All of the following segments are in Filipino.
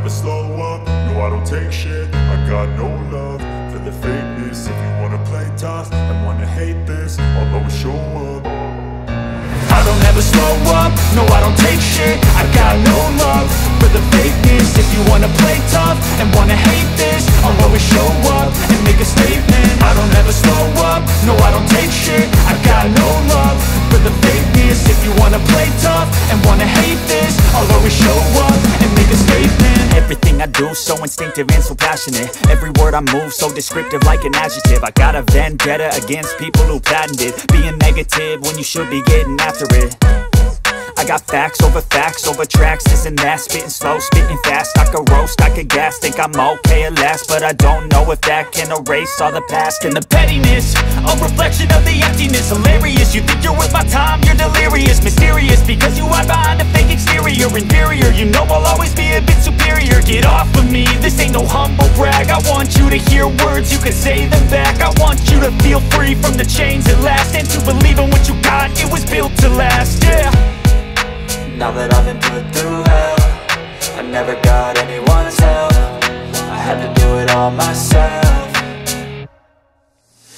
never slow up, no I don't take shit. I got no love for the fakeness. If you wanna play tough and wanna hate this, I'll always show up. I don't ever slow up, no I don't take shit. I got no love for the fakeness. If you wanna play tough and wanna hate this, I'll always show up and make a statement. I don't ever slow up, no I don't take shit. I got no love for the fakeness. If you wanna play tough and wanna hate this, I'll always show up and make a statement. Everything I do so instinctive and so passionate. Every word I move so descriptive like an adjective. I got a vendetta against people who patented being negative when you should be getting after it. I got facts over tracks, this and that. Spitting slow, spitting fast. I could roast, I could gas. Think I'm okay at last, but I don't know if that can erase all the past. And the pettiness, a reflection of the emptiness. Hilarious, you think you're worth my time, you're delirious. Mysterious, because you hide behind a fake exterior. Inferior, you know I'll always be a bit superior. Get off of me, this ain't no humble brag. I want you to hear words, you can say them back. I want you to feel free from the chains at last, and to believe in what you got, it was built to last, yeah. Now that I've been put through hell, I never got anyone's help. I had to do it all myself.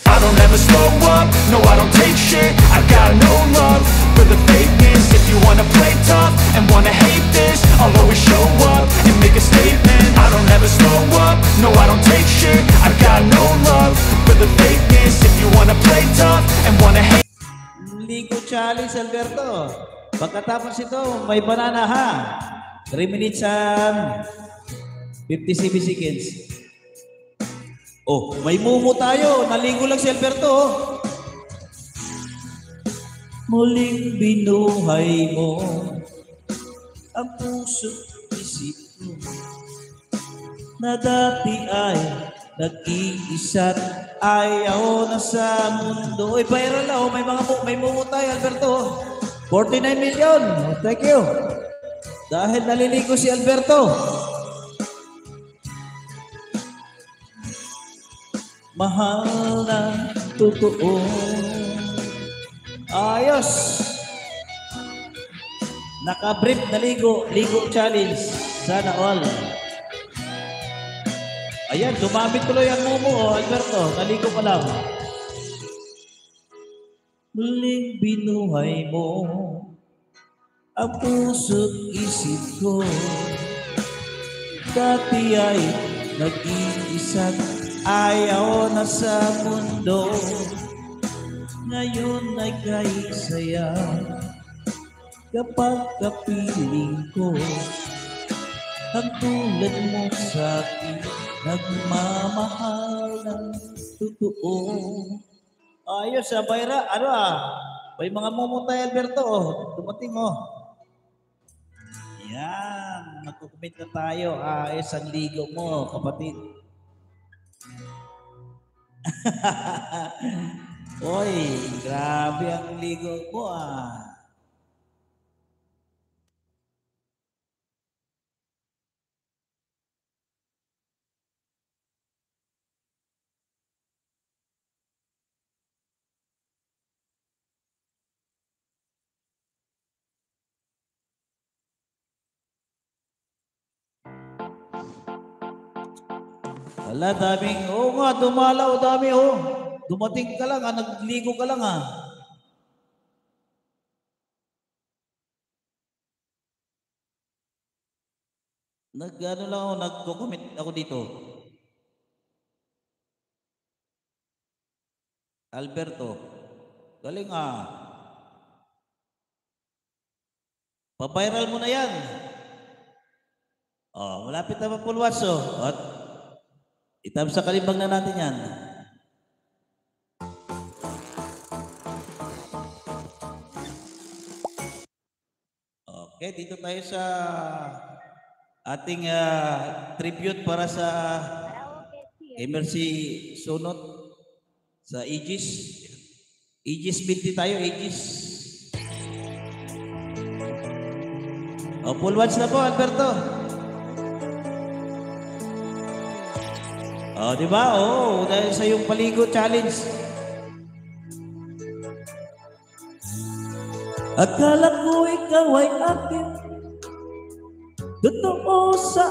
I don't ever slow up, no I don't take shit. I got no love for the fakeness. If you wanna play tough and wanna hate this, I'll always show up and make a statement. I don't ever slow up, no I don't take shit. I got no love for the fakeness. If you wanna play tough and wanna hate. Ligo challenge, Alberto. Pagkatapos ito, may banana ha. 3 minutes and 57 seconds. Oh, may mumu tayo. Naligo lang si Alberto. Muling binuhay mo ang puso't isip mo na dati ay nag-iisa't ayaw na sa mundo. Uy, viral na. Oh, may mumu tayo, Alberto. 49 million. Thank you. Dahil naliligo si Alberto. Mahal na totoo. Ayos. Naka-brief na ligo challenge. Sana all. Ayan, dumamit tuloy ang mumu, Alberto. Naligo ka lang. Muling binuhay mo ang puso't isip ko. Dati ay nag-iisa't ayaw na sa mundo. Ngayon ay kay saya kapag kapiling ko. Ang tulad mo sa'kin, nagmamahal ng totoo. Ayos, Bayra. Ano may mga mumutay, Alberto. Dumating, Yan. Nagkukumit na tayo. Ayos ang ligo mo, kapatid. Oy, grabe ang ligo mo, Wala, daming, nga, dumalaw, dami, Dumating ka lang, nagligo ka lang, Nagko-comment ako dito. Alberto, galing, Pa-viral mo na yan. Malapit na mapulwas, At itam sa kalimbang na natin yan. Okay, dito tayo sa ating tribute para sa Emercy Sunot sa Aegis. Aegis 20 tayo, Aegis. Full watch na po, Alberto. Di ba? Dahil sa yung paligo challenge. Akala ko ikaw ay akin. Totoo sa